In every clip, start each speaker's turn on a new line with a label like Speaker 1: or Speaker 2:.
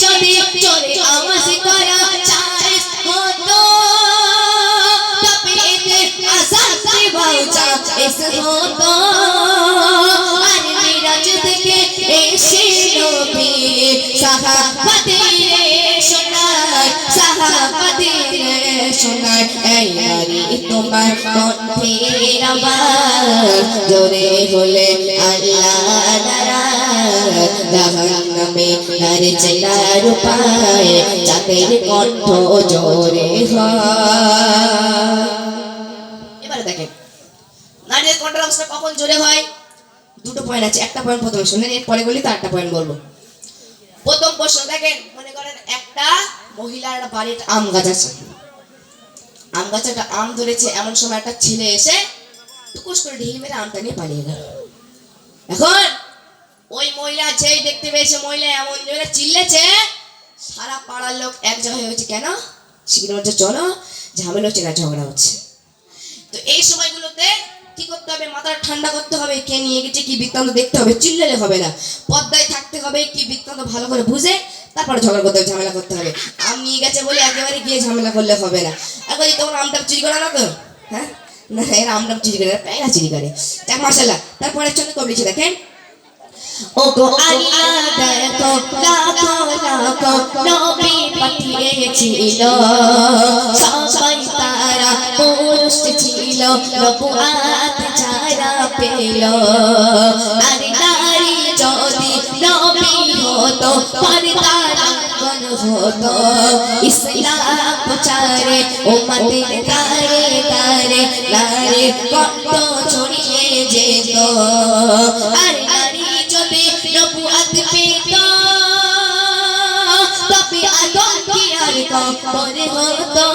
Speaker 1: যদি জোরে আওয়াজ করা চায় হতো তবে এতে আজাদ দেওয়াও জায়েজ হতো আর মিরাজ থেকে এসে নবী সাহাবাদের শোনায় এই নারী তোমার কণ্ঠের আওয়াজ জোরে হলে আল্লাহ নারাজ জাহান্নামে নারীছে তার উপায় চাঁদের কণ্ঠ জোরে হয়। এবারে দেখেন নারীর কণ্ঠের অবস্থা কখন জোরে হয়। দুটো পয়েন্ট আছে, একটা পয়েন্ট প্রথমে শুনলেন, এরপরে বলি তো আরেকটা পয়েন্ট বলবো। প্রথম প্রশ্ন দেখেন, মনে করেন একটা মহিলার বাড়িতে আম গাছ আছে, আম গাছে একটা আম ধরেছে, এমন সময় একটা ছেলে এসে টুকুস করে ঢিল মেরে আমটা নিয়ে পালিয়ে গেল। এখন ওই মহিলা যেই দেখতে পেয়েছে মহিলা এমন জোরে চিল্লেছে, সারা পাড়ার লোক এক জায়গায় হয়েছে, কেন শিখির মধ্যে চলো ঝামেলা হচ্ছে না ঝগড়া হচ্ছে। তো এই সময়গুলোতে কি করতে হবে, মাথা ঠান্ডা করতে হবে, কে নিয়ে গেছে কি বৃত্তান্ত দেখতে হবে, চিল্লালে হবে না, পর্দায় থাকতে হবে, কি বৃত্তান্ত ভালো করে বুঝে তারপরে ঝগড়া করতে হবে, ঝামেলা করতে হবে। আম নিয়ে গেছে বলে একেবারে গিয়ে ঝামেলা করলে হবে না। এখন তোমার আমটা চুরি করে না তো, হ্যাঁ না এরা আমটা চুরি করে, প্যারা চুরি করে, দেখ মাশাআল্লাহ। তারপরে চলে কবি লিখে দেখেন, ও গো আল্লাহ দেখো লাখো লাখো নবী পাঠিয়েছিল, সবাই তারা পুরুষ ছিল, নবুয়াত যারা পেল। আর নারী যদি নবী হতো পর্দা লাঙ্ঘন হতো, ইসলাম প্রচারে উম্মতের তারে তারে নারীর কণ্ঠ ছড়িয়ে যেত। আর নবুয়াত পেত তবে আদম কি আর কবরে হতো,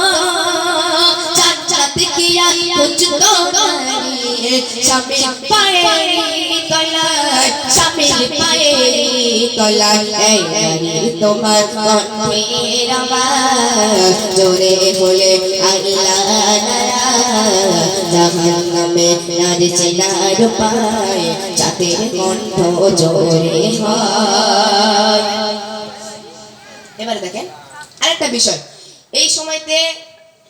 Speaker 1: চাঁদ কি আর বুঝতো নারী স্বামীর পায়ের তলায়, স্বামীর পায়ের তলায়। এই নারী তোমার কণ্ঠের আওয়াজ জোরে হলে আল্লাহ নারাজ, জাহান্নামে নারীছে তার উপায় চাঁদের কণ্ঠ জোরে হয়। এবারে দেখেন আরেকটা বিষয়, এই সময়তে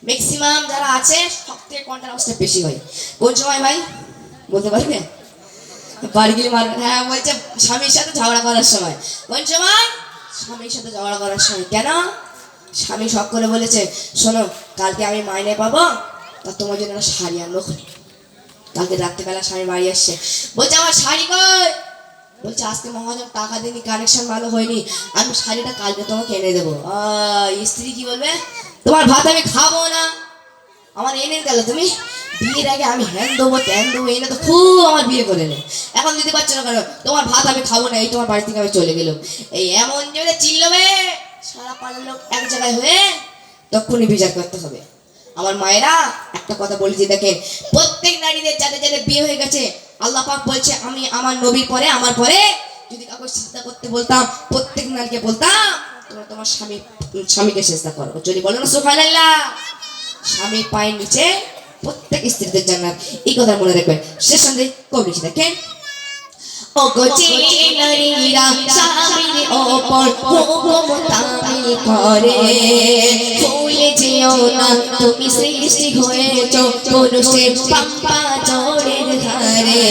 Speaker 1: ম্যাক্সিমাম যারা আছে সবথেকে কণ্ঠের অবস্থা বেশি হয় কোন সময় ভাই বলতে পারবে? বাড়ি গেলে মারবে, হ্যাঁ বলছে স্বামীর সাথে ঝগড়া করার সময়। কোন সময়? স্বামীর সাথে ঝগড়া করার সময়। কেন? স্বামী শখ করে বলেছে, শোনো কালকে আমি মাইনে পাবো, তা তোমার জন্য একটা শাড়ি আনবো। কালকে রাত্রেবেলা স্বামী বাড়ি আসছে, বলছে আমার শাড়ি কই? বলছে আজকে মহাজন টাকা দিনি, কানেকশন ভালো হয়নি, আমি শাড়িটা কালকে তোমাকে এনে দেবো। স্ত্রী কি বলবে, তোমার ভাত আমি খাবো না, আমার এনে গেল, তুমি বিয়ের আগে আমি হ্যান দেবো ত্যান দেবো, এনে তো খুব আমার বিয়ে করে নে, এখন দিতে পারছো না কেন? তোমার ভাত আমি খাবো না, এই তোমার বাড়ি থেকে আমি চলে গেলাম। এই এমন জোরে চিল্লবে সারা পাড়ার লোক এক জায়গায় হয়ে, তখনই বিচার করতে হবে। আমার মায়েরা একটা কথা বলেছি দেখেন, প্রত্যেক নারীদের যাদের যাদের বিয়ে হয়ে গেছে আল্লাহ পাক বলছে, আমি আমার নবীর পরে আমার পরে যদি কাউকে সিজদা করতে বলতাম, প্রত্যেক নারীকে বলতাম তোমরা তোমার স্বামীকে সিজদা করো। যদি বলো না সুবহানাল্লাহ, স্বামীর পায়ের নিচে প্রত্যেক স্ত্রীদের জান্নাত, এই কথা মনে রাখবেন। শেষ সঙ্গে কবি লিখে দেখেন, ও গো যে নারীরা স্বামীর ওপর হুকুম তামিল করে, ভুলে যেও না তুমি সৃষ্টি হয়েছ পুরুষের পাম্পা জোরের ধারে।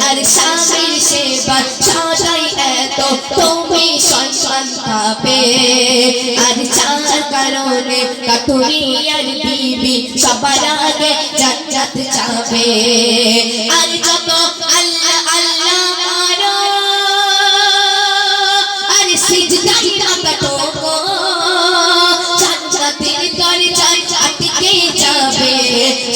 Speaker 1: আর স্বামীর সেবা সদাই এত তুমি সম্মান পাবে, আর যার কারণে কাঠুরি আর বিবি সবার আগে জান্নাত যাবে। আর যত আল্লাহ আল্লাহ মারো আর সিজদায় কাটো গো, জান্নাতের দরজায় আটকে যাবে।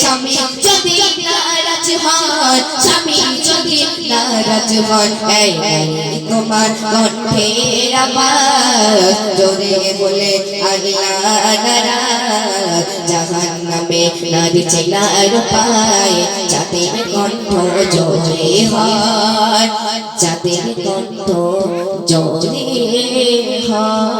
Speaker 1: স্বামী যদি নারাজ হয়, স্বামী যদি নারাজ হয়, এই তোমার কণ্ঠের আওয়াজ জোরে বলে আল্লাহ নারাজ, জাহান্নামে নারীছে তার উপায় চাঁদের কণ্ঠ জোরে হয়, চাঁদের কণ্ঠ জোরে হয়।